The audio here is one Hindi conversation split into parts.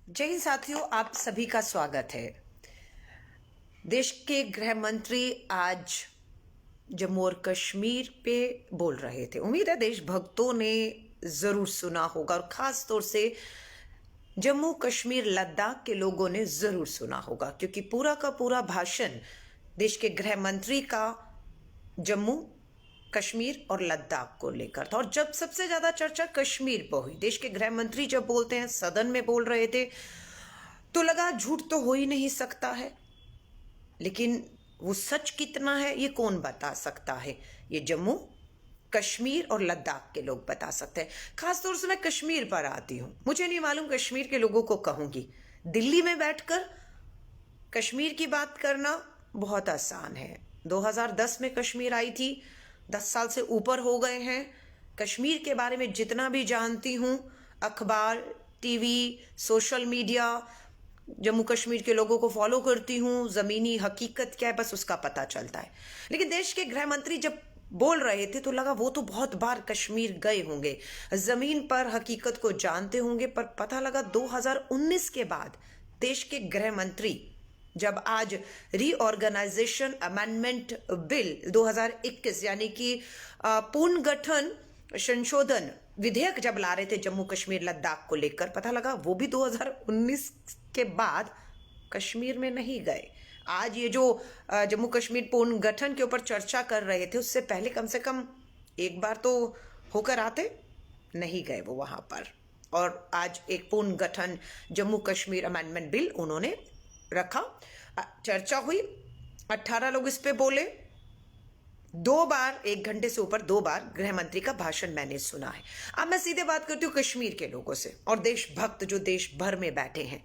जय हिंद साथियों, आप सभी का स्वागत है। देश के गृह मंत्री आज जम्मू और कश्मीर पे बोल रहे थे। उम्मीद है देशभक्तों ने जरूर सुना होगा और खास तौर से जम्मू कश्मीर लद्दाख के लोगों ने जरूर सुना होगा, क्योंकि पूरा का पूरा भाषण देश के गृह मंत्री का जम्मू कश्मीर और लद्दाख को लेकर था। और जब सबसे ज्यादा चर्चा कश्मीर पर हुई, देश के गृह मंत्री जब बोलते हैं, सदन में बोल रहे थे, तो लगा झूठ तो हो ही नहीं सकता है। लेकिन वो सच कितना है ये कौन बता सकता है? ये जम्मू कश्मीर और लद्दाख के लोग बता सकते हैं। खासतौर से मैं कश्मीर पर आती हूं, मुझे नहीं मालूम कश्मीर के लोगों को कहूंगी। दिल्ली में बैठकर कश्मीर की बात करना बहुत आसान है। 2010 में कश्मीर आई थी, 10 साल से ऊपर हो गए हैं। कश्मीर के बारे में जितना भी जानती हूँ, अखबार, TV, social media, Jammu Kashmir के लोगों को फॉलो करती हूँ, जमीनी हकीकत क्या है बस उसका पता चलता है। लेकिन देश के गृह मंत्री जब बोल रहे थे तो लगा वो तो बहुत बार कश्मीर गए होंगे, जमीन पर हकीकत को जानते होंगे। पर पता लगा 2019 के बाद देश के गृह मंत्री जब आज रीऑर्गेनाइजेशन अमेंडमेंट बिल 2021 यानी कि पुनर्गठन संशोधन विधेयक जब ला रहे थे जम्मू कश्मीर लद्दाख को लेकर, पता लगा वो भी 2019 के बाद कश्मीर में नहीं गए। आज ये जो जम्मू कश्मीर पुनर्गठन के ऊपर चर्चा कर रहे थे, उससे पहले कम से कम एक बार तो होकर आते, नहीं गए वो वहां पर। और आज एक पुनर्गठन जम्मू कश्मीर अमेंडमेंट बिल उन्होंने रखा, चर्चा हुई, 18 लोग इस पे बोले। 2 बार, 1 घंटे से ऊपर 2 बार गृह मंत्री का भाषण मैंने सुना है। अब मैं सीधे बात करती हूँ कश्मीर के लोगों से और देशभक्त जो देश भर में बैठे हैं।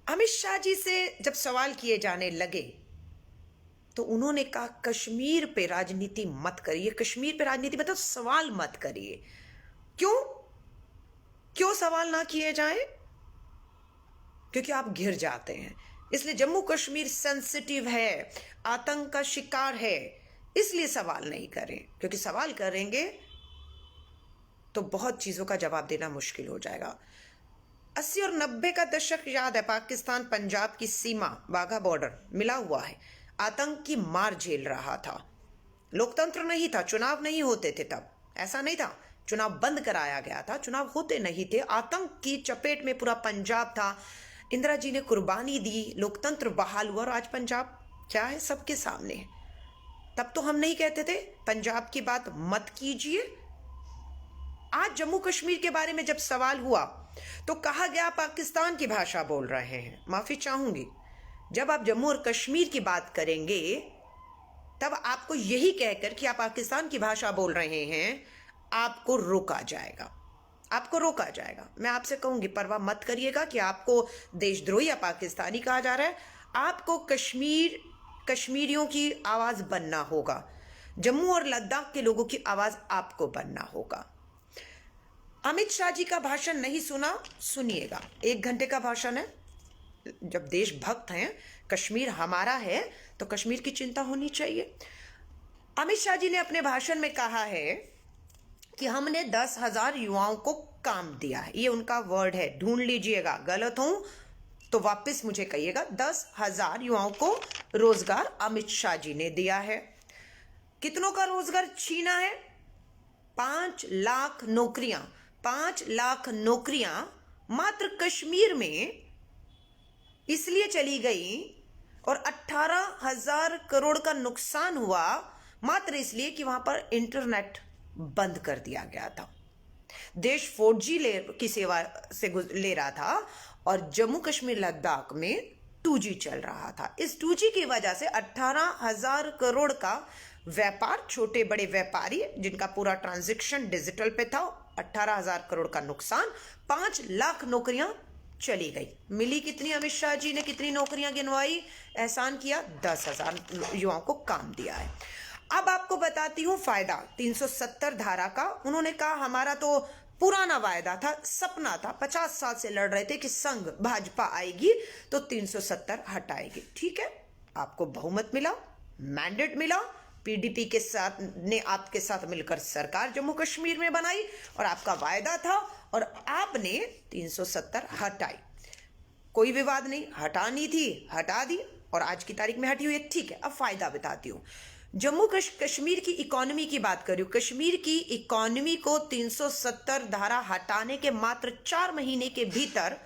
अमित शाह जी से जब सवाल किए जाने लगे तो उन्होंने कहा कश्मीर पे राजनीति मत करिए, कश्मीर पे राजनीति मतलब सवाल मत करिए। क्यों सवाल ना किए जाए? क्योंकि आप घिर जाते हैं। इसलिए जम्मू कश्मीर सेंसिटिव है, आतंक का शिकार है, इसलिए सवाल नहीं करें। क्योंकि सवाल करेंगे तो बहुत चीजों का जवाब देना मुश्किल हो जाएगा। 80 और 90 का दशक याद है, पाकिस्तान पंजाब की सीमा, वाघा बॉर्डर मिला हुआ है, आतंक की मार झेल रहा था। लोकतंत्र नहीं था, चुनाव नहीं होते थे तब, ऐसा नहीं था, चुनाव बंद कराया गया था, चुनाव होते नहीं थे, आतंक की चपेट में पूरा पंजाब था। इंदिरा जी ने कुर्बानी दी, लोकतंत्र बहाल हुआ और आज पंजाब क्या है सबके सामने है। तब तो हम नहीं कहते थे पंजाब की बात मत कीजिए। आज जम्मू कश्मीर के बारे में जब सवाल हुआ तो कहा गया पाकिस्तान की भाषा बोल रहे हैं। माफी चाहूंगी, जब आप जम्मू और कश्मीर की बात करेंगे तब आपको यही कहकर कि आप पाकिस्तान की भाषा बोल रहे हैं, आपको रोका जाएगा, आपको रोका जाएगा। मैं आपसे कहूंगी परवाह मत करिएगा कि आपको देशद्रोही या पाकिस्तानी कहा जा रहा है। आपको कश्मीरियों की आवाज बनना होगा, जम्मू और लद्दाख के लोगों की आवाज आपको बनना होगा। अमित शाह जी का भाषण नहीं सुना? सुनिएगा, 1 घंटे का भाषण है। जब देशभक्त हैं, कश्मीर हमारा है तो कश्मीर की चिंता होनी चाहिए। अमित शाह जी ने अपने भाषण में कहा है कि हमने 10,000 युवाओं को काम दिया है। ये उनका वर्ड है, ढूंढ लीजिएगा, गलत हूं तो वापस मुझे कहिएगा। 10,000 युवाओं को रोजगार अमित शाह जी ने दिया है। कितनों का रोजगार छीना है? 5 लाख नौकरियां, 5 लाख नौकरियां मात्र कश्मीर में इसलिए चली गई और 18,000 करोड़ का नुकसान हुआ मात्र इसलिए कि वहां पर इंटरनेट बंद कर दिया गया था। देश 4G की सेवा से ले रहा था और जम्मू कश्मीर लद्दाख में 2G चल रहा था। इस 2G की वजह से 18,000 करोड़ का व्यापार, छोटे बड़े व्यापारी जिनका पूरा ट्रांजैक्शन डिजिटल पे था, 18,000 करोड़ का नुकसान, 5 लाख नौकरियां चली गई। मिली कितनी? अमित शाह जी ने कितनी नौकरियां गिनवाई, एहसान किया, 10,000 युवाओं को काम दिया है। अब आपको बताती हूं फायदा 370 धारा का। उन्होंने कहा हमारा तो पुराना वायदा था, सपना था, 50 साल से लड़ रहे थे कि संघ भाजपा आएगी तो 370 हटाएगी। ठीक है, आपको बहुमत मिला, मैंडेट मिला, पीडीपी के साथ ने आपके साथ मिलकर सरकार जम्मू कश्मीर में बनाई और आपका वायदा था और आपने 370 हटाई। कोई विवाद नहीं, हटानी थी हटा दी और आज की तारीख में हटी हुई है, ठीक है। अब फायदा बताती हूँ। जम्मू कश्मीर की इकोनॉमी की बात करूँ, कश्मीर की इकोनॉमी को 370 धारा हटाने के मात्र 4 महीने के भीतर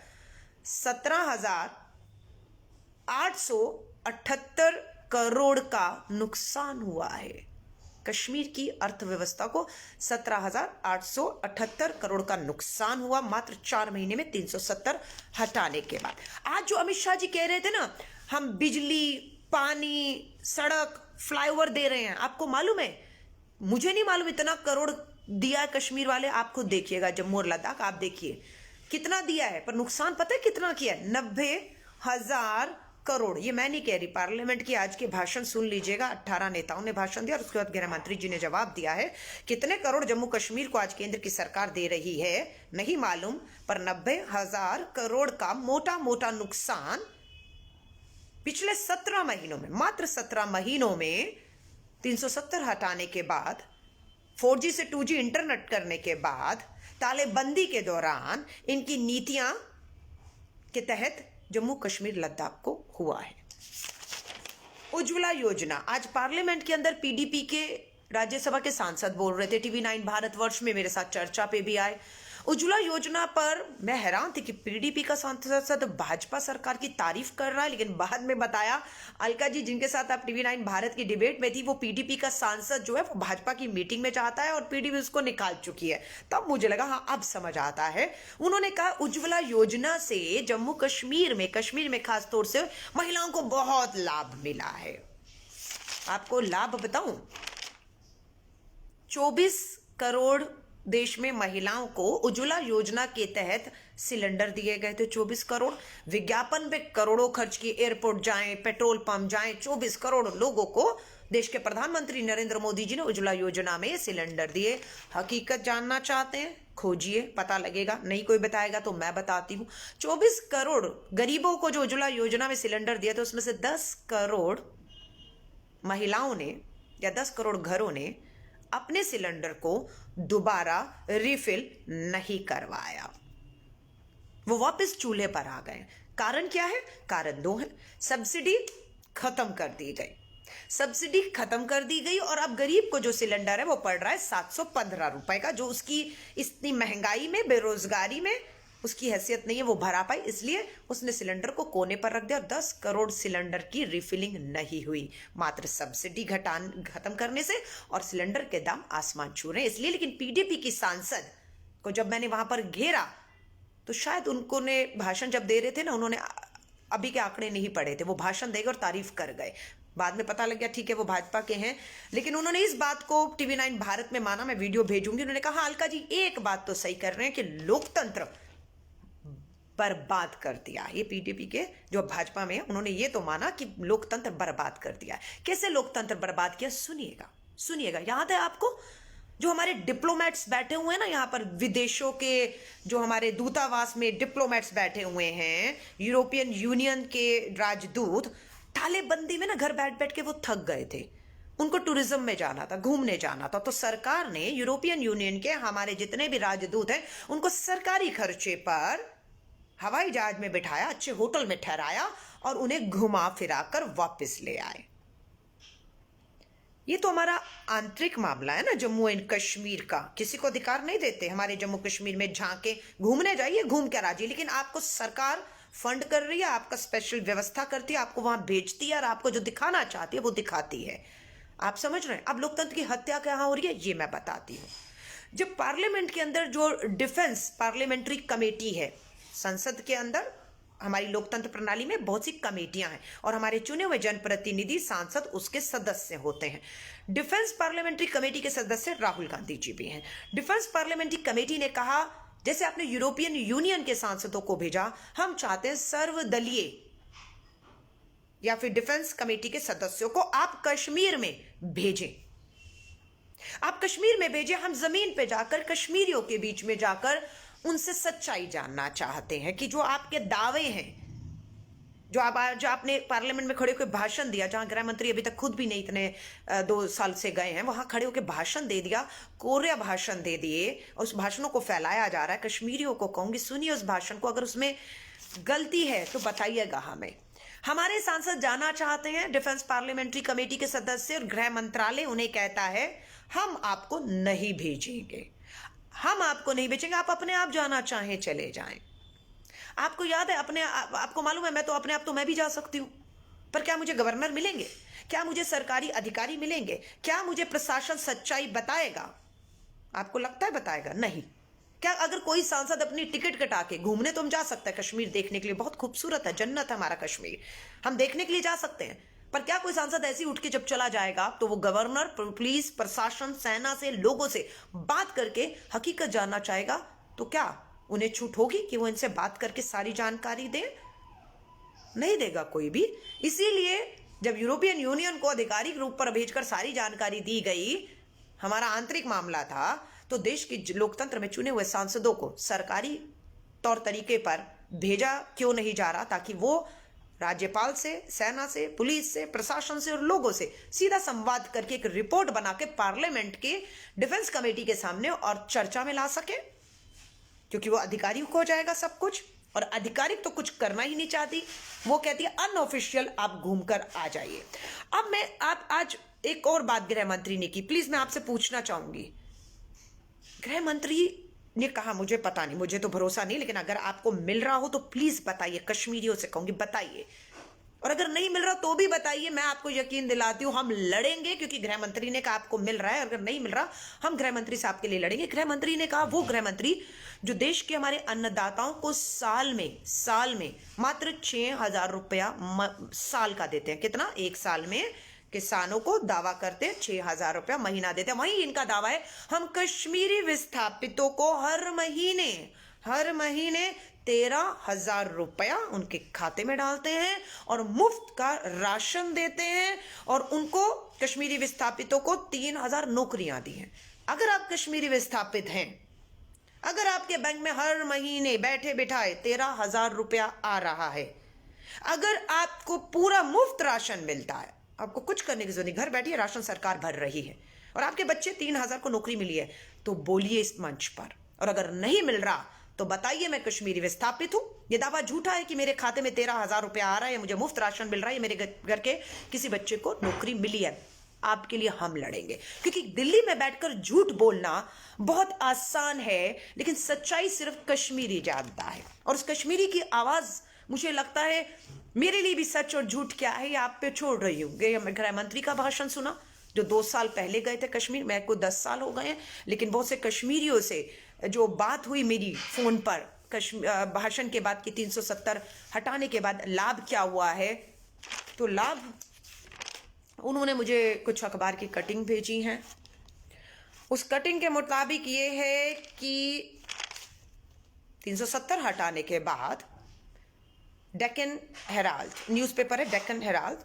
17,878 करोड़ का नुकसान हुआ है। कश्मीर की अर्थव्यवस्था को 17,878 करोड़ का नुकसान हुआ मात्र 4 महीने में 370 हटाने के बाद। आज जो अमित शाह जी कह रहे थे ना, हम बिजली, पानी, सड़क, फ्लाईओवर दे रहे हैं, आपको मालूम है? मुझे नहीं मालूम इतना करोड़ दिया है कश्मीर वाले, आप खुद देखिएगा। जम्मू और लद्दाख आप देखिए कितना दिया है, पर नुकसान पता है कितना किया है? 90,000 करोड़। ये मैं नहीं कह रही, पार्लियामेंट की आज के भाषण सुन लीजिएगा। 18 नेताओं ने भाषण दिया और उसके बाद गृह मंत्री जी ने जवाब दिया है। कितने करोड़ जम्मू कश्मीर को आज केंद्र की सरकार दे रही है नहीं मालूम, पर 90,000 करोड़ का मोटा मोटा नुकसान पिछले 17 महीनों में, मात्र 17 महीनों में 370 हटाने के बाद, 4G से 2G इंटरनेट करने के बाद, तालेबंदी के दौरान इनकी नीतियां के तहत जम्मू कश्मीर लद्दाख को हुआ है। उज्ज्वला योजना, आज पार्लियामेंट के अंदर पीडीपी के राज्यसभा के सांसद बोल रहे थे, TV9 भारतवर्ष में मेरे साथ चर्चा पे भी आए। उज्ज्वला योजना पर मैं हैरान थी कि पीडीपी का सांसद भाजपा सरकार की तारीफ कर रहा है, लेकिन बाद में बताया अलका जी जिनके साथ आप TV9 भारत की डिबेट में थी, वो पीडीपी का सांसद जो है वो भाजपा की मीटिंग में चाहता है और पीडीपी उसको निकाल चुकी है। तब मुझे लगा हाँ अब समझ आता है। उन्होंने कहा उज्ज्वला योजना से जम्मू कश्मीर में खासतौर से महिलाओं को बहुत लाभ मिला है। आपको लाभ बताऊं, 24 करोड़ देश में महिलाओं को उज्ज्वला योजना के तहत सिलेंडर दिए गए थे। 24 करोड़, विज्ञापन पे करोड़ों खर्च किए, एयरपोर्ट जाएं, पेट्रोल पंप जाएं, 24 करोड़ लोगों को देश के प्रधानमंत्री नरेंद्र मोदी जी ने उज्ज्वला योजना में सिलेंडर दिए। हकीकत जानना चाहते हैं, खोजिए, पता लगेगा। नहीं कोई बताएगा तो मैं बताती हूँ। 24 करोड़ गरीबों को जो उज्ज्वला योजना में सिलेंडर दिया था, उसमें से 10 करोड़ महिलाओं ने या 10 करोड़ घरों ने अपने सिलेंडर को दोबारा रिफिल नहीं करवाया, वो वापस चूल्हे पर आ गए। कारण क्या है? कारण 2 है। सब्सिडी खत्म कर दी गई और अब गरीब को जो सिलेंडर है वो पड़ रहा है 715 रुपए का, जो उसकी इतनी महंगाई में, बेरोजगारी में उसकी हैसियत नहीं है वो भरा पाई, इसलिए उसने सिलेंडर को कोने पर रख दिया और 10 करोड़ सिलेंडर की रिफिलिंग नहीं हुई, मात्र सब्सिडी खत्म करने से, और सिलेंडर के दाम आसमान छू रहे हैं इसलिए। लेकिन पीडीपी की सांसद को जब मैंने वहां पर घेरा तो शायद उनको ने भाषण जब दे रहे थे ना, उन्होंने अभी के आंकड़े नहीं पढ़े थे, वो भाषण देकर और तारीफ कर गए। बाद में पता लग गया ठीक है वो भाजपा के हैं, लेकिन उन्होंने इस बात को TV9 भारत में माना। मैं वीडियो भेजूंगी। उन्होंने कहा अलका जी एक बात तो सही कर रहे हैं कि लोकतंत्र बर्बाद कर दिया। ये पीडीपी के जो भाजपा में है, उन्होंने ये तो माना कि लोकतंत्र बर्बाद कर दिया। कैसे लोकतंत्र बर्बाद किया? सुनिएगा। याद है आपको जो हमारे डिप्लोमेट्स बैठे हुए हैं ना यहाँ पर, विदेशों के जो हमारे दूतावास में डिप्लोमेट्स बैठे हुए हैं, यूरोपियन यूनियन के राजदूत, तालेबंदी में ना घर बैठ बैठ के वो थक गए थे, उनको टूरिज्म में जाना था, घूमने जाना था, तो सरकार ने यूरोपियन यूनियन के हमारे जितने भी राजदूत हैं उनको सरकारी खर्चे पर हवाई जहाज में बिठाया, अच्छे होटल में ठहराया और उन्हें घुमा फिरा कर वापस ले आए। ये तो हमारा आंतरिक मामला है ना जम्मू एंड कश्मीर का। किसी को अधिकार नहीं देते हमारे जम्मू कश्मीर में झांके, घूमने जाइए, घूम कर आ जाइए, लेकिन आपको सरकार फंड कर रही है, आपका स्पेशल व्यवस्था करती है, आपको वहां भेजती है और आपको जो दिखाना चाहती है वो दिखाती है। आप समझ रहे हैं? अब लोकतंत्र की हत्या कहाँ हो रही है ये मैं बताती हूँ। जब पार्लियामेंट के अंदर जो डिफेंस पार्लियामेंट्री कमेटी है, संसद के अंदर हमारी लोकतंत्र प्रणाली में बहुत सी कमेटियां हैं और हमारे चुने हुए जनप्रतिनिधि सांसद उसके सदस्य होते हैं। डिफेंस पार्लियामेंट्री कमेटी के सदस्य राहुल गांधी जी भी हैं। डिफेंस पार्लियामेंट्री कमेटी ने कहा, जैसे आपने यूरोपियन यूनियन के सांसदों को भेजा, हम चाहते हैं सर्वदलीय या फिर डिफेंस कमेटी के सदस्यों को आप कश्मीर में भेजें। आप कश्मीर में भेजें, हम जमीन पे जाकर कश्मीरियों के बीच में जाकर उनसे सच्चाई जानना चाहते हैं कि जो आपके दावे हैं जो आपने पार्लियामेंट में खड़े होकर भाषण दिया, जहां गृह मंत्री अभी तक खुद भी नहीं इतने 2 साल से गए हैं, वहां खड़े होकर भाषण दे दिया, कोरिया भाषण दे दिए, उस भाषणों को फैलाया जा रहा है। कश्मीरियों को कहूंगी, सुनिए उस भाषण को, अगर उसमें गलती है तो बताइएगा हमें। हमारे सांसद जाना चाहते हैं, डिफेंस पार्लियामेंट्री कमेटी के सदस्य, और गृह मंत्रालय उन्हें कहता है हम आपको नहीं भेजेंगे, हम आपको नहीं भेजेंगे, आप अपने आप जाना चाहें चले जाएं। आपको याद है, आपको मालूम है, मैं तो अपने आप तो मैं भी जा सकती हूं, पर क्या मुझे गवर्नर मिलेंगे? क्या मुझे सरकारी अधिकारी मिलेंगे? क्या मुझे प्रशासन सच्चाई बताएगा? आपको लगता है बताएगा? नहीं। क्या अगर कोई सांसद अपनी टिकट कटा के, घूमने तो हम जा सकते हैं कश्मीर देखने के लिए, बहुत खूबसूरत है, जन्नत है हमारा कश्मीर, हम देखने के लिए जा सकते हैं, पर क्या कोई सांसद ऐसे उठ के जब चला जाएगा तो वो गवर्नर, पुलिस, प्रशासन, सेना से, लोगों से बात करके हकीकत जानना चाहेगा, तो क्या उन्हें छूट होगी कि वो इनसे बात करके सारी जानकारी दें? नहीं देगा कोई भी। इसीलिए जब यूरोपियन यूनियन को आधिकारिक रूप पर भेजकर सारी जानकारी दी गई, हमारा आंतरिक मामला था, तो देश की लोकतंत्र में चुने हुए सांसदों को सरकारी तौर तरीके पर भेजा क्यों नहीं जा रहा, ताकि वो राज्यपाल से, सेना से, पुलिस से, प्रशासन से और लोगों से सीधा संवाद करके एक रिपोर्ट बना के पार्लियामेंट के डिफेंस कमेटी के सामने और चर्चा में ला सके, क्योंकि वो आधिकारिक हो जाएगा सब कुछ, और आधिकारिक तो कुछ करना ही नहीं चाहती, वो कहती है अनऑफिशियल आप घूमकर आ जाइए। अब आप आज एक और बात गृह मंत्री ने की, प्लीज मैं आपसे पूछना चाहूंगी, गृह मंत्री ने कहा, मुझे पता नहीं, मुझे तो भरोसा नहीं, लेकिन अगर आपको मिल रहा हो तो प्लीज बताइए, कश्मीरियों से कहूंगी बताइए, और अगर नहीं मिल रहा तो भी बताइए, मैं आपको यकीन दिलाती हूं हम लड़ेंगे, क्योंकि गृह मंत्री ने कहा आपको मिल रहा है, अगर नहीं मिल रहा हम गृह मंत्री से आपके लिए लड़ेंगे। गृह मंत्री ने कहा, वो गृह मंत्री जो देश के हमारे अन्नदाताओं को साल में मात्र 6,000 रुपया साल का देते हैं। कितना? 1 साल में किसानों को दावा करते हैं 6,000 रुपया महीना देते हैं। वहीं इनका दावा है हम कश्मीरी विस्थापितों को हर महीने 13,000 रुपया उनके खाते में डालते हैं और मुफ्त का राशन देते हैं, और उनको कश्मीरी विस्थापितों को 3,000 नौकरियां दी हैं। अगर आप कश्मीरी विस्थापित हैं, अगर आपके बैंक में हर महीने बैठे बिठाए 13,000 रुपया आ रहा है, अगर आपको पूरा मुफ्त राशन मिलता है, आपको कुछ करने की जरूरत नहीं, घर बैठिए राशन सरकार भर रही है, और आपके बच्चे 3,000 को नौकरी मिली है, तो बोलिए इस मंच पर। और अगर नहीं मिल रहा तो बताइए मैं कश्मीरी विस्थापित हूं, ये दावा झूठा है कि मेरे खाते में 13,000 रुपया आ रहा है, मुझे मुफ्त राशन मिल रहा है, मेरे घर के किसी बच्चे को नौकरी मिली है। आपके लिए हम लड़ेंगे, क्योंकि दिल्ली में बैठकर झूठ बोलना बहुत आसान है, लेकिन सच्चाई सिर्फ कश्मीरी जानता है, और उस कश्मीरी की आवाज मुझे लगता है मेरे लिए भी सच और झूठ क्या है ये आप पे छोड़ रही हूँ। गृह मंत्री का भाषण सुना, जो 2 साल पहले गए थे कश्मीर, मैं को 10 साल हो गए हैं, लेकिन बहुत से कश्मीरियों से जो बात हुई मेरी फोन पर भाषण के बाद कि 370 हटाने के बाद लाभ क्या हुआ है, तो लाभ उन्होंने मुझे कुछ अखबार की कटिंग भेजी है। उस कटिंग के मुताबिक ये है कि 370 हटाने के बाद डेक्कन हेराल्ड न्यूज़पेपर है, डेक्कन हेराल्ड,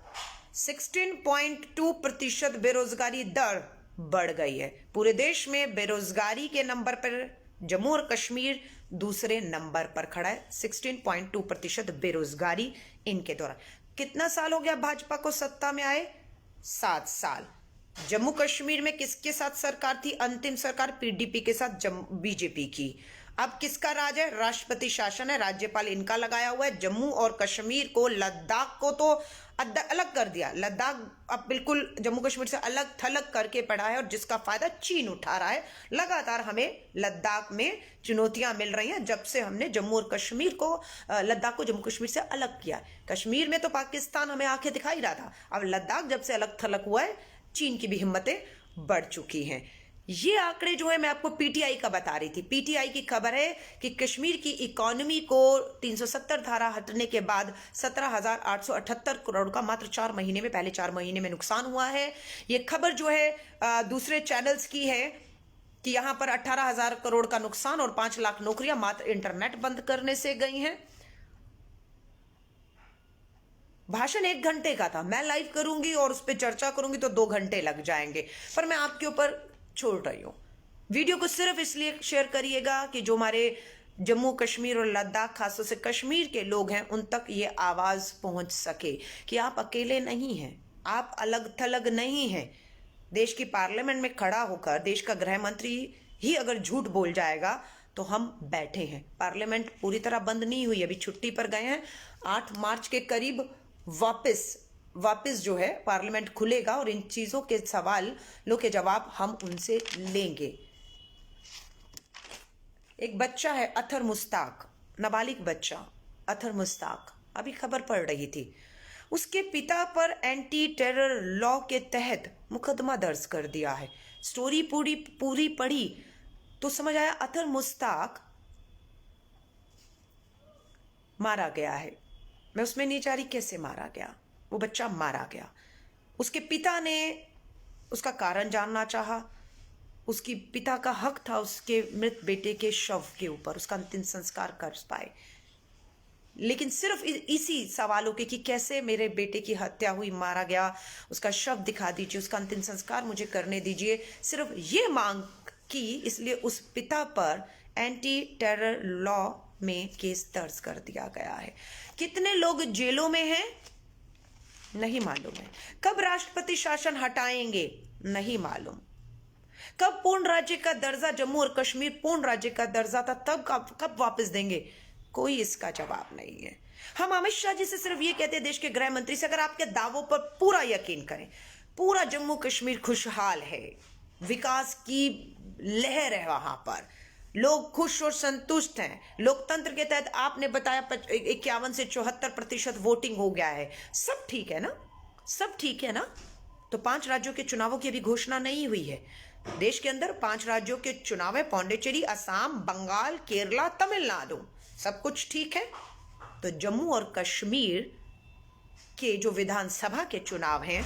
16.2% बेरोजगारी दर बढ़ गई है। पूरे देश में बेरोजगारी के नंबर पर जम्मू और कश्मीर दूसरे नंबर पर खड़ा है। 16.2% बेरोजगारी इनके दौरान। कितना साल हो गया भाजपा को सत्ता में आए? 7 साल। जम्मू कश्मीर में किसके साथ सरकार थी? अंतिम सरकार पीडीपी के साथ बीजेपी की। अब किसका राज है? राष्ट्रपति शासन है, राज्यपाल इनका लगाया हुआ है। जम्मू और कश्मीर को, लद्दाख को तो अलग कर दिया। लद्दाख अब बिल्कुल जम्मू कश्मीर से अलग थलग करके पड़ा है, और जिसका फायदा चीन उठा रहा है। लगातार हमें लद्दाख में चुनौतियां मिल रही हैं जब से हमने जम्मू और कश्मीर को, लद्दाख को जम्मू कश्मीर से अलग किया। कश्मीर में तो पाकिस्तान हमें आंखें दिखाई रहा था, अब लद्दाख जब से अलग थलग हुआ है, चीन की भी हिम्मतें बढ़ चुकी हैं। ये आंकड़े जो है मैं आपको पीटीआई का बता रही थी। पीटीआई की खबर है कि कश्मीर की इकोनॉमी को 370 धारा हटने के बाद 17,878 करोड़ का मात्र 4 महीने में, पहले 4 महीने में नुकसान हुआ है। ये खबर जो है दूसरे चैनल्स की है कि यहां पर 18,000 करोड़ का नुकसान और 5 लाख नौकरियां मात्र इंटरनेट बंद करने से गई हैं। भाषण 1 घंटे का था, मैं लाइव करूंगी और उस पर चर्चा करूंगी तो 2 घंटे लग जाएंगे, पर मैं आपके ऊपर छोड़ रही हूं। वीडियो को सिर्फ इसलिए शेयर करिएगा कि जो हमारे जम्मू कश्मीर और लद्दाख, खासतौर से कश्मीर के लोग हैं, उन तक ये आवाज पहुंच सके कि आप अकेले नहीं हैं, आप अलग थलग नहीं हैं। देश की पार्लियामेंट में खड़ा होकर देश का गृह मंत्री ही अगर झूठ बोल जाएगा तो हम बैठे हैं। पार्लियामेंट पूरी तरह बंद नहीं हुई, अभी छुट्टी पर गए हैं। 8 मार्च के करीब वापस जो है पार्लियामेंट खुलेगा और इन चीजों के सवालों के जवाब हम उनसे लेंगे। एक बच्चा है अथर मुश्ताक, नाबालिग बच्चा अथर मुश्ताक, अभी खबर पड़ रही थी, उसके पिता पर एंटी टेरर लॉ के तहत मुकदमा दर्ज कर दिया है। स्टोरी पूरी पढ़ी तो समझ आया अथर मुश्ताक मारा गया है। मैं उसमें नहीं जा रही कैसे मारा गया, वो बच्चा मारा गया। उसके पिता ने उसका कारण जानना चाहा, उसकी पिता का हक था उसके मृत बेटे के शव के ऊपर उसका अंतिम संस्कार कर पाए, लेकिन सिर्फ इसी सवालों के कि कैसे मेरे बेटे की हत्या हुई, मारा गया, उसका शव दिखा दीजिए, उसका अंतिम संस्कार मुझे करने दीजिए, सिर्फ ये मांग की, इसलिए उस पिता पर एंटी टेरर लॉ में केस दर्ज कर दिया गया है। कितने लोग जेलों में हैं नहीं मालूम है। कब राष्ट्रपति शासन हटाएंगे नहीं मालूम। कब पूर्ण राज्य का दर्जा, जम्मू और कश्मीर पूर्ण राज्य का दर्जा था, तब कब वापस देंगे, कोई इसका जवाब नहीं है। हम अमित शाह जी से सिर्फ ये कहते हैं, देश के गृह मंत्री से, अगर आपके दावों पर पूरा यकीन करें, पूरा जम्मू कश्मीर खुशहाल है, विकास की लहर है, वहां पर लोग खुश और संतुष्ट हैं, लोकतंत्र के तहत आपने बताया 51 से 74% वोटिंग हो गया है, सब ठीक है ना, सब ठीक है ना। तो 5 राज्यों के चुनावों की अभी घोषणा नहीं हुई है। देश के अंदर 5 राज्यों के चुनाव है, पौंडीचेरी, असम, बंगाल, केरला, तमिलनाडु, सब कुछ ठीक है। तो जम्मू और कश्मीर के जो विधानसभा के चुनाव हैं,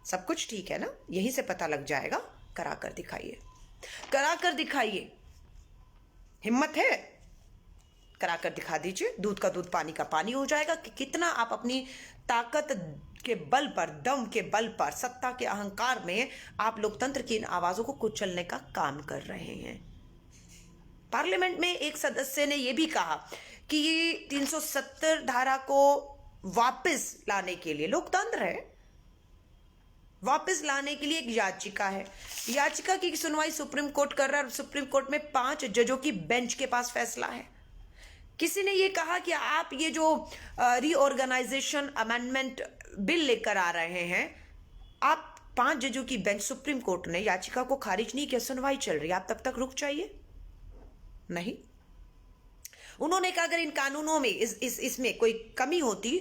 सब कुछ ठीक है ना, यहीं से पता लग जाएगा। कराकर दिखाइए, कराकर दिखाइए, हिम्मत है कराकर दिखा दीजिए। दूध का दूध, पानी का पानी हो जाएगा कि कितना आप अपनी ताकत के बल पर, दम के बल पर, सत्ता के अहंकार में आप लोकतंत्र की इन आवाजों को कुचलने का काम कर रहे हैं। पार्लियामेंट में एक सदस्य ने यह भी कहा कि ये 370 धारा को वापस लाने के लिए, लोकतंत्र है, वापस लाने के लिए एक याचिका है। याचिका की सुनवाई सुप्रीम कोर्ट कर रहा है और सुप्रीम कोर्ट में 5 जजों की बेंच के पास फैसला है। किसी ने ये कहा कि आप ये जो रीऑर्गेनाइजेशन अमेंडमेंट बिल लेकर आ रहे हैं, आप 5 जजों की बेंच, सुप्रीम कोर्ट ने याचिका को खारिज नहीं किया, सुनवाई चल रही है, आप तब तक रुक जाइए। नहीं, उन्होंने कहा अगर इन कानूनों में इसमें कोई कमी होती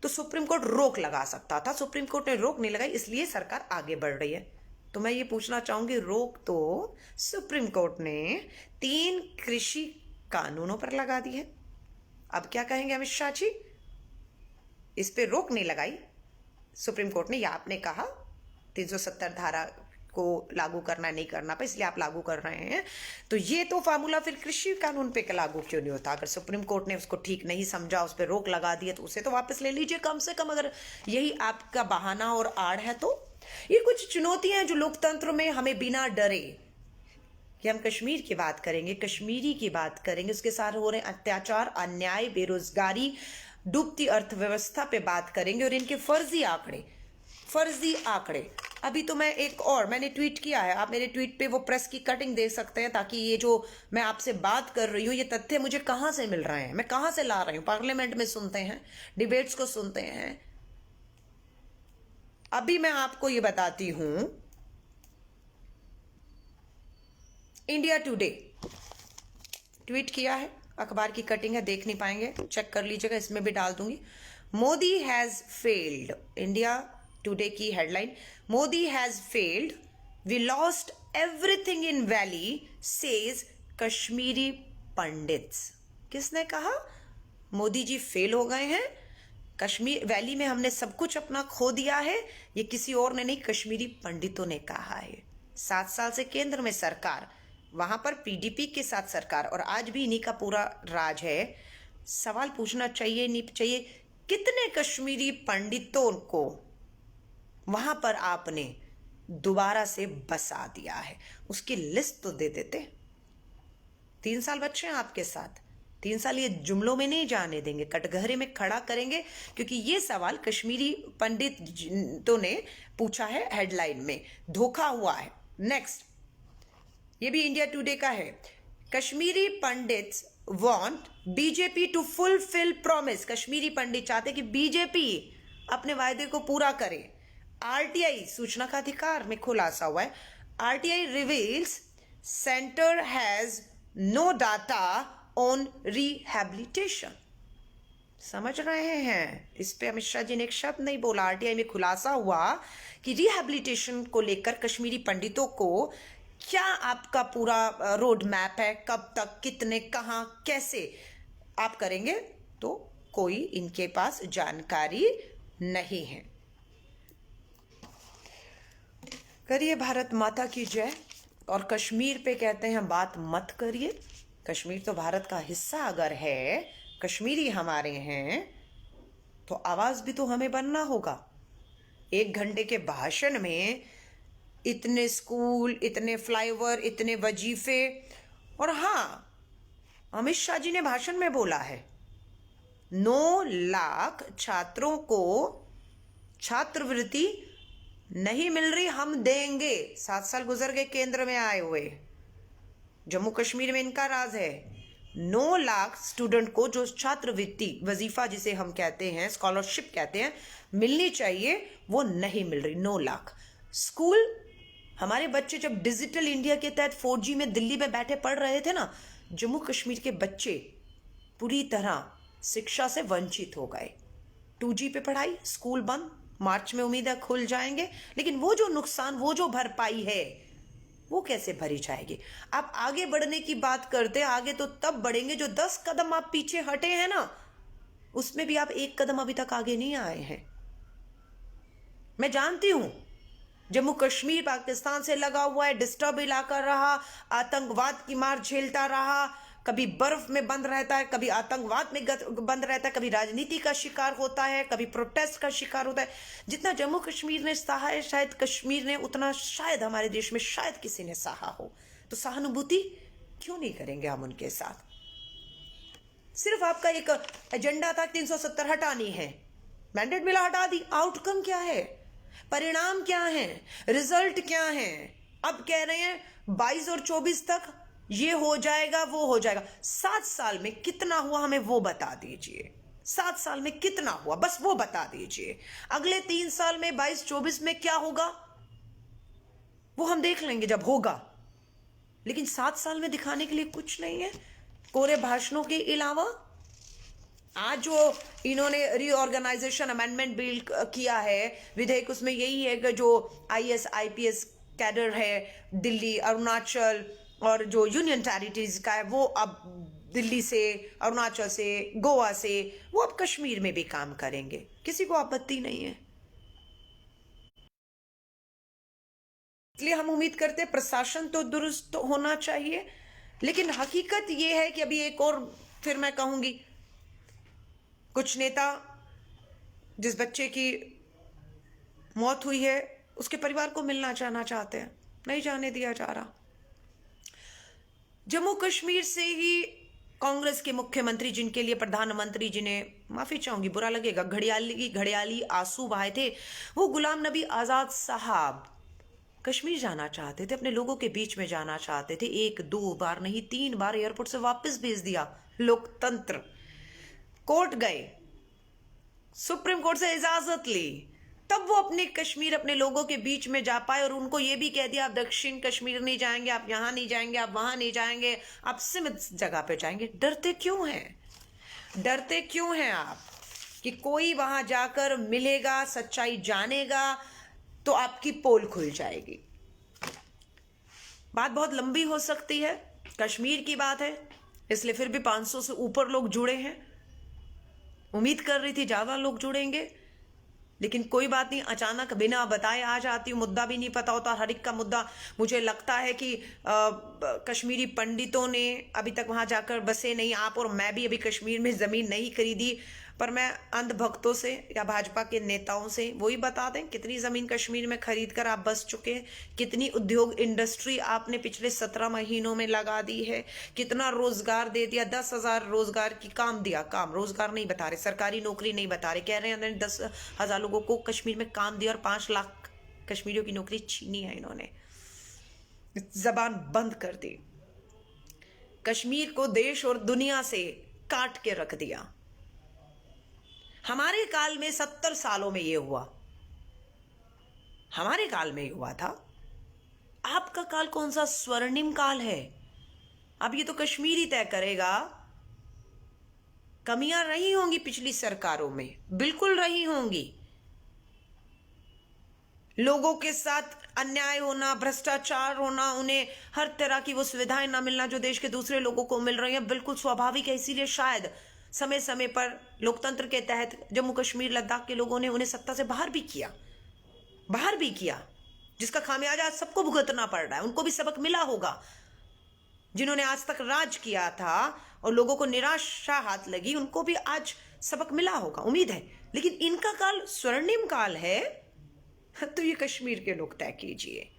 तो सुप्रीम कोर्ट रोक लगा सकता था। सुप्रीम कोर्ट ने रोक नहीं लगाई, इसलिए सरकार आगे बढ़ रही है। तो मैं ये पूछना चाहूंगी, रोक तो सुप्रीम कोर्ट ने 3 कृषि कानूनों पर लगा दी है, अब क्या कहेंगे अमित शाह जी? इस पे रोक नहीं लगाई सुप्रीम कोर्ट ने, या आपने कहा 370 धारा को लागू करना नहीं करना पे, इसलिए आप लागू कर रहे हैं। तो ये तो फार्मूला फिर कृषि कानून पे लागू क्यों नहीं होता? अगर सुप्रीम कोर्ट ने उसको ठीक नहीं समझा, उस पर रोक लगा दी है, तो उसे तो वापस ले लीजिए कम से कम, अगर यही आपका बहाना और आड़ है तो। ये कुछ चुनौतियां हैं जो लोकतंत्र में हमें बिना डरे कि हम कश्मीर की बात करेंगे, कश्मीरी की बात करेंगे, उसके साथ हो रहे अत्याचार, अन्याय, बेरोजगारी, डूबती अर्थव्यवस्था पे बात करेंगे, और इनके फर्जी आंकड़े। अभी तो मैं एक और मैंने ट्वीट किया है, आप मेरे ट्वीट पे वो प्रेस की कटिंग देख सकते हैं, ताकि ये जो मैं आपसे बात कर रही हूँ, ये तथ्य मुझे कहाँ से मिल रहे हैं, मैं कहाँ से ला रही हूँ। पार्लियामेंट में सुनते हैं, डिबेट्स को सुनते हैं। अभी मैं आपको ये बताती हूँ, इंडिया टुडे ट्वीट किया है, अखबार की कटिंग है, देख नहीं पाएंगे, चेक कर लीजिएगा, इसमें भी डाल दूंगी। Modi has failed, India Today की headline, Modi has failed, we lost everything in valley, says Kashmiri Pandits. किसने कहा? मोदी जी फेल हो गए हैं, कश्मीर वैली में हमने सब कुछ अपना खो दिया है, ये किसी और ने नहीं, कश्मीरी पंडितों ने कहा है। 7 साल से केंद्र में सरकार, वहां पर पीडीपी के साथ सरकार, और आज भी इन्हीं का पूरा राज है। सवाल पूछना चाहिए नहीं चाहिए, कितने कश्मीरी पंडितों को वहां पर आपने दोबारा से बसा दिया है, उसकी लिस्ट तो दे देते। 3 साल बच्चे हैं आपके साथ, 3 साल ये जुमलों में नहीं जाने देंगे, कटघरे में खड़ा करेंगे, क्योंकि ये सवाल कश्मीरी पंडितों ने पूछा है, हेडलाइन में धोखा हुआ है। नेक्स्ट, ये भी इंडिया टुडे का है। Kashmiri Pandits want BJP to fulfil promise. Kashmiri Pandit चाहते कि बीजेपी अपने वायदे को पूरा करे। आरटीआई, सूचना का अधिकार में खुलासा हुआ है, RTI reveals centre has no data on rehabilitation. समझ रहे हैं? इस पे अमित शाह जी ने एक शब्द नहीं बोला। आरटीआई में खुलासा हुआ कि रिहैबिलिटेशन को लेकर कश्मीरी पंडितों को क्या आपका पूरा रोड मैप है, कब तक, कितने, कहां, कैसे आप करेंगे, तो कोई इनके पास जानकारी नहीं है। करिए भारत माता की जय। और कश्मीर पे कहते हैं बात मत करिए। कश्मीर तो भारत का हिस्सा अगर है, कश्मीरी हमारे हैं, तो आवाज भी तो हमें बनना होगा। 1 घंटे के भाषण में इतने स्कूल, इतने फ्लाईओवर, इतने वजीफे, और हाँ, अमित शाह जी ने भाषण में बोला है 9 लाख छात्रों को छात्रवृत्ति नहीं मिल रही, हम देंगे। 7 साल गुजर गए केंद्र में आए हुए। जम्मू कश्मीर में इनका राज है। 9 लाख स्टूडेंट को जो छात्रवृत्ति, वजीफा जिसे हम कहते हैं, स्कॉलरशिप कहते हैं, मिलनी चाहिए, वो नहीं मिल रही। 9 लाख। स्कूल, हमारे बच्चे जब डिजिटल इंडिया के तहत 4G में दिल्ली में बैठे पढ़ रहे थे ना, जम्मू कश्मीर के बच्चे पूरी तरह शिक्षा से वंचित हो गए। 2G पे पढ़ाई, स्कूल बंद, मार्च में उम्मीद है खुल जाएंगे, लेकिन वो जो नुकसान, वो जो भरपाई है, वो कैसे भरी जाएगी? आप आगे बढ़ने की बात करते हैं, आगे तो तब बढ़ेंगे जो 10 कदम आप पीछे हटे हैं ना, उसमें भी आप 1 कदम अभी तक आगे नहीं आए हैं। मैं जानती हूं जम्मू कश्मीर पाकिस्तान से लगा हुआ है, डिस्टर्ब इलाका रहा, आतंकवाद की मार झेलता रहा, कभी बर्फ में बंद रहता है, कभी आतंकवाद में बंद रहता है, कभी राजनीति का शिकार होता है, कभी प्रोटेस्ट का शिकार होता है। जितना जम्मू कश्मीर ने सहा है, शायद कश्मीर ने उतना शायद हमारे देश में शायद किसी ने सहा हो। तो सहानुभूति क्यों नहीं करेंगे हम उनके साथ? सिर्फ आपका एक एजेंडा था 370 हटानी है, मैंडेट मिला, हटा दी। आउटकम क्या है? परिणाम क्या है? रिजल्ट क्या है? अब कह रहे हैं 22 और 24 तक ये हो जाएगा, वो हो जाएगा। 7 साल में कितना हुआ हमें वो बता दीजिए। 7 साल में कितना हुआ, बस वो बता दीजिए। अगले 3 साल में 22-24 में क्या होगा वो हम देख लेंगे जब होगा, लेकिन 7 साल में दिखाने के लिए कुछ नहीं है कोरे भाषणों के अलावा। आज जो इन्होंने रीऑर्गेनाइजेशन अमेंडमेंट बिल किया है, विधेयक, उसमें यही है कि जो IAS IPS कैडर है दिल्ली, अरुणाचल और जो यूनियन टेरिटरीज का है, वो अब दिल्ली से, अरुणाचल से, गोवा से, वो अब कश्मीर में भी काम करेंगे। किसी को आपत्ति नहीं है। इसलिए हम उम्मीद करते हैं प्रशासन तो दुरुस्त होना चाहिए, लेकिन हकीकत ये है कि अभी एक और फिर मैं कहूंगी, कुछ नेता जिस बच्चे की मौत हुई है उसके परिवार को मिलना जाना चाहते हैं, नहीं जाने दिया जा रहा। जम्मू कश्मीर से ही कांग्रेस के मुख्यमंत्री, जिनके लिए प्रधानमंत्री, जिन्हें माफी चाहूंगी, बुरा लगेगा, घड़ियाली आंसू बहाए थे, वो गुलाम नबी आजाद साहब कश्मीर जाना चाहते थे, अपने लोगों के बीच में जाना चाहते थे। 1-2 बार नहीं, 3 बार एयरपोर्ट से वापस भेज दिया। लोकतंत्र, कोर्ट गए, सुप्रीम कोर्ट से इजाजत ली, तब वो अपने कश्मीर, अपने लोगों के बीच में जा पाए। और उनको ये भी कह दिया आप दक्षिण कश्मीर नहीं जाएंगे, आप यहां नहीं जाएंगे, आप वहां नहीं जाएंगे, आप सीमित जगह पे जाएंगे। डरते क्यों हैं? डरते क्यों हैं आप कि कोई वहां जाकर मिलेगा, सच्चाई जानेगा तो आपकी पोल खुल जाएगी? बात बहुत लंबी हो सकती है, कश्मीर की बात है, इसलिए फिर भी 500 से ऊपर लोग जुड़े हैं। उम्मीद कर रही थी ज्यादा लोग जुड़ेंगे, लेकिन कोई बात नहीं, अचानक बिना बताए आ जाती हूँ। मुद्दा भी नहीं पता होता हर एक का मुद्दा। मुझे लगता है कि कश्मीरी पंडितों ने अभी तक वहां जाकर बसे नहीं। आप और मैं भी अभी कश्मीर में जमीन नहीं खरीदी, पर मैं अंधभक्तों से या भाजपा के नेताओं से वही बता दें, कितनी जमीन कश्मीर में खरीद कर आप बस चुके हैं, कितनी उद्योग इंडस्ट्री आपने पिछले 17 महीनों में लगा दी है, कितना रोजगार दे दिया, 10,000 रोजगार की काम दिया, काम रोजगार नहीं बता रहे, सरकारी नौकरी नहीं बता रहे, कह रहे हैं 10,000 लोगों को कश्मीर में काम दिया और 5 लाख कश्मीरियों की नौकरी छीनी है इन्होंने, जबान बंद कर दी, कश्मीर को देश और दुनिया से काट के रख दिया। हमारे काल में 70 सालों में ये हुआ, हमारे काल में हुआ था। आपका काल कौन सा स्वर्णिम काल है? अब ये तो कश्मीर ही तय करेगा। कमियां रही होंगी पिछली सरकारों में, बिल्कुल रही होंगी, लोगों के साथ अन्याय होना, भ्रष्टाचार होना, उन्हें हर तरह की वो सुविधाएं ना मिलना जो देश के दूसरे लोगों को मिल रही हैं, बिल्कुल स्वाभाविक है। इसीलिए शायद समय समय पर लोकतंत्र के तहत जम्मू कश्मीर लद्दाख के लोगों ने उन्हें सत्ता से बाहर भी किया, जिसका खामियाजा आज सबको भुगतना पड़ रहा है। उनको भी सबक मिला होगा, जिन्होंने आज तक राज किया था और लोगों को निराशा हाथ लगी, उनको भी आज सबक मिला होगा, उम्मीद है। लेकिन इनका काल स्वर्णिम काल है, तो ये कश्मीर के लोग तय कीजिए।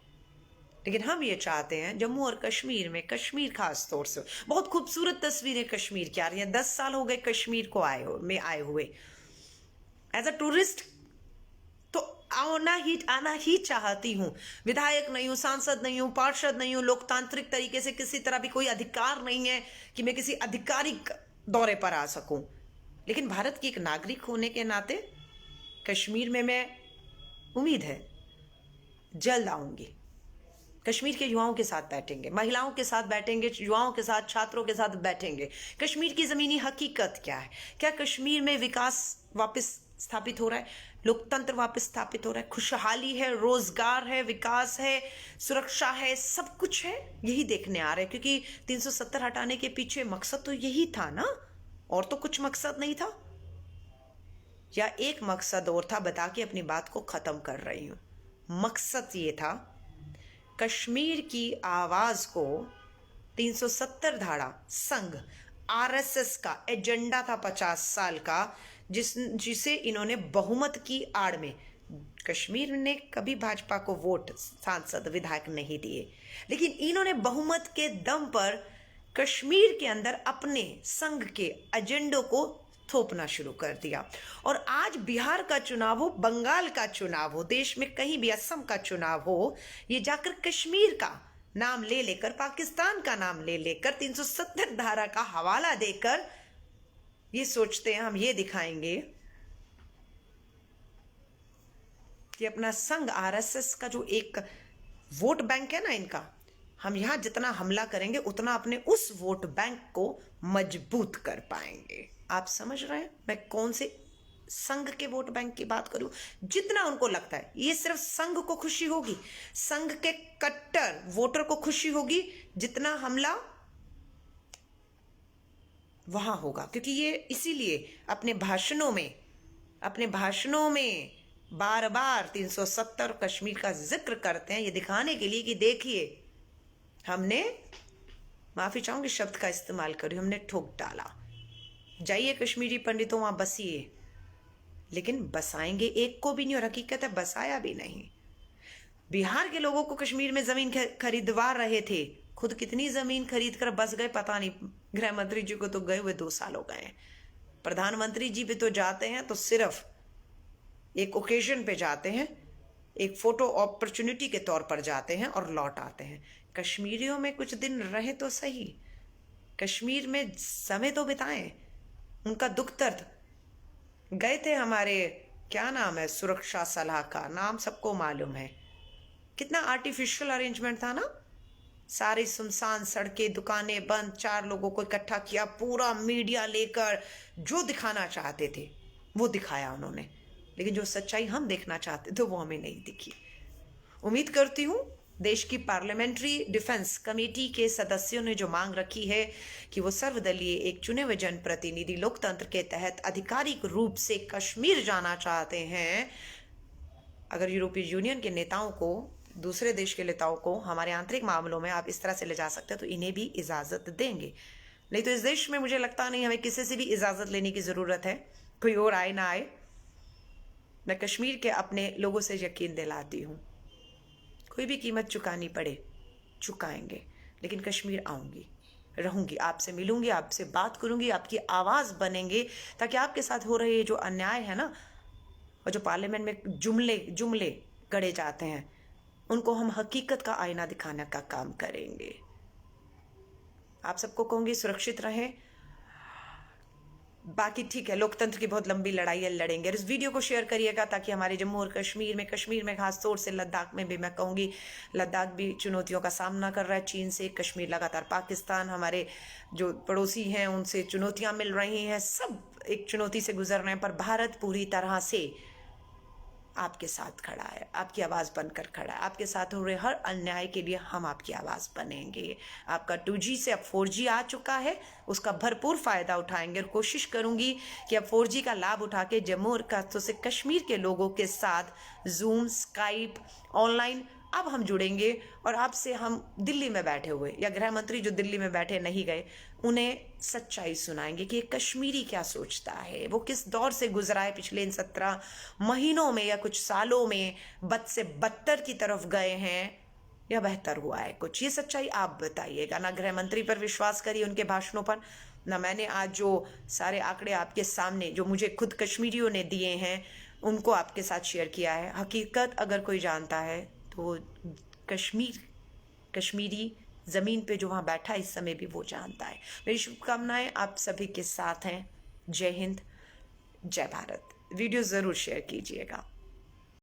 लेकिन हम ये चाहते हैं जम्मू और कश्मीर में, कश्मीर खास तौर से बहुत खूबसूरत तस्वीरें कश्मीर की आ रही हैं। 10 साल हो गए कश्मीर को आए हुए एज अ टूरिस्ट, तो आना ही चाहती हूँ। विधायक नहीं हूँ, सांसद नहीं हूँ, पार्षद नहीं हूँ, लोकतांत्रिक तरीके से किसी तरह भी कोई अधिकार नहीं है कि मैं किसी आधिकारिक दौरे पर आ सकूं। लेकिन भारत की एक नागरिक होने के नाते कश्मीर में मैं, उम्मीद है जल्द आऊंगी। कश्मीर के युवाओं के साथ बैठेंगे, महिलाओं के साथ बैठेंगे, युवाओं के साथ, छात्रों के साथ बैठेंगे। कश्मीर की जमीनी हकीकत क्या है? क्या कश्मीर में विकास वापस स्थापित हो रहा है, लोकतंत्र वापस स्थापित हो रहा है, खुशहाली है, रोजगार है, विकास है, सुरक्षा है, सब कुछ है? यही देखने आ रहे हैं, क्योंकि 370 हटाने के पीछे मकसद तो यही था ना, और तो कुछ मकसद नहीं था। या एक मकसद और था, बता के अपनी बात को खत्म कर रही हूं। मकसद ये था, कश्मीर की आवाज को 370 धारा संघ आरएसएस का एजेंडा था 50 साल का, जिसे इन्होंने बहुमत की आड़ में, कश्मीर ने कभी भाजपा को वोट, सांसद, विधायक नहीं दिए, लेकिन इन्होंने बहुमत के दम पर कश्मीर के अंदर अपने संघ के एजेंडों को थोपना शुरू कर दिया। और आज बिहार का चुनाव हो, बंगाल का चुनाव हो, देश में कहीं भी असम का चुनाव हो, ये जाकर कश्मीर का नाम ले लेकर, पाकिस्तान का नाम ले लेकर, 370 धारा का हवाला देकर ये सोचते हैं हम ये दिखाएंगे कि अपना संघ आरएसएस का जो एक वोट बैंक है ना इनका, हम यहां जितना हमला करेंगे उतना अपने उस वोट बैंक को मजबूत कर पाएंगे। आप समझ रहे हैं मैं कौन से संघ के वोट बैंक की बात करूं? जितना उनको लगता है ये सिर्फ संघ को खुशी होगी, संघ के कट्टर वोटर को खुशी होगी, जितना हमला वहां होगा। क्योंकि ये इसीलिए अपने भाषणों में बार बार 370 कश्मीर का जिक्र करते हैं, ये दिखाने के लिए कि देखिए हमने, माफी चाहूंगी शब्द का इस्तेमाल करी, हमने ठोक डाला। जाइए कश्मीरी पंडितों वहां बसिए, लेकिन बसाएंगे एक को भी नहीं, और हकीकत है बसाया भी नहीं। बिहार के लोगों को कश्मीर में जमीन खरीदवा रहे थे, खुद कितनी जमीन खरीद कर बस गए पता नहीं। गृह मंत्री जी को तो गए हुए 2 साल हो गए हैं, प्रधानमंत्री जी भी तो जाते हैं तो सिर्फ एक ओकेजन पे जाते हैं, एक फोटो अपॉर्चुनिटी के तौर पर जाते हैं और लौट आते हैं। कश्मीरियों में कुछ दिन रहे तो सही, कश्मीर में समय तो बिताएं, उनका दुख दर्द। गए थे हमारे, क्या नाम है, सुरक्षा सलाहकार, नाम सबको मालूम है, कितना आर्टिफिशियल अरेंजमेंट था ना, सारी सुनसान सड़कें, दुकानें बंद, 4 लोगों को इकट्ठा किया, पूरा मीडिया लेकर जो दिखाना चाहते थे वो दिखाया उन्होंने, लेकिन जो सच्चाई हम देखना चाहते थे वो हमें नहीं दिखी। उम्मीद करती हूँ देश की पार्लियामेंट्री डिफेंस कमेटी के सदस्यों ने जो मांग रखी है कि वो सर्वदलीय एक चुने हुए जनप्रतिनिधि लोकतंत्र के तहत आधिकारिक रूप से कश्मीर जाना चाहते हैं, अगर यूरोपीय यूनियन के नेताओं को, दूसरे देश के नेताओं को हमारे आंतरिक मामलों में आप इस तरह से ले जा सकते हैं तो इन्हें भी इजाजत देंगे। नहीं तो इस देश में मुझे लगता नहीं हमें किसी से भी इजाजत लेने की जरूरत है। कोई और आए ना आए, मैं कश्मीर के अपने लोगों से यकीन दिलाती हूँ, कोई भी कीमत चुकानी पड़े चुकाएंगे, लेकिन कश्मीर आऊँगी, रहूँगी, आपसे मिलूंगी, आपसे बात करूँगी, आपकी आवाज़ बनेंगे, ताकि आपके साथ हो रहे जो अन्याय है ना, और जो पार्लियामेंट में जुमले जुमले गढ़े जाते हैं, उनको हम हकीकत का आईना दिखाने का काम करेंगे। आप सबको कहूँगी सुरक्षित रहें। बाकी ठीक है, लोकतंत्र की बहुत लंबी लड़ाई है, लड़ेंगे। और इस वीडियो को शेयर करिएगा ताकि हमारे जम्मू और कश्मीर में खास तौर से लद्दाख में भी, मैं कहूँगी लद्दाख भी चुनौतियों का सामना कर रहा है चीन से, कश्मीर लगातार पाकिस्तान, हमारे जो पड़ोसी हैं उनसे चुनौतियाँ मिल रही हैं, सब एक चुनौती से गुजर रहे हैं, पर भारत पूरी तरह से आपके साथ खड़ा है, आपकी आवाज़ बनकर खड़ा है। आपके साथ हो रहे हर अन्याय के लिए हम आपकी आवाज़ बनेंगे। आपका 2G से अब 4G आ चुका है, उसका भरपूर फ़ायदा उठाएंगे, और कोशिश करूंगी कि अब 4G का लाभ उठा के जम्मू और खासतौर से कश्मीर के लोगों के साथ जूम, स्काइप, ऑनलाइन अब हम जुड़ेंगे, और आपसे हम दिल्ली में बैठे हुए या गृह मंत्री जो दिल्ली में बैठे नहीं गए, उन्हें सच्चाई सुनाएंगे कि एक कश्मीरी क्या सोचता है, वो किस दौर से गुजरा है पिछले इन 17 महीनों में या कुछ सालों में, बद से बदतर की तरफ गए हैं या बेहतर हुआ है कुछ, ये सच्चाई आप बताइएगा। ना गृह मंत्री पर विश्वास करिए उनके भाषणों पर, ना मैंने आज जो सारे आंकड़े आपके सामने जो मुझे खुद कश्मीरियों ने दिए हैं उनको आपके साथ शेयर किया है। हकीकत अगर कोई जानता है तो कश्मीरी ज़मीन पे जो वहाँ बैठा इस समय भी वो जानता है। मेरी शुभकामनाएं आप सभी के साथ हैं। जय हिंद, जय भारत। वीडियो ज़रूर शेयर कीजिएगा।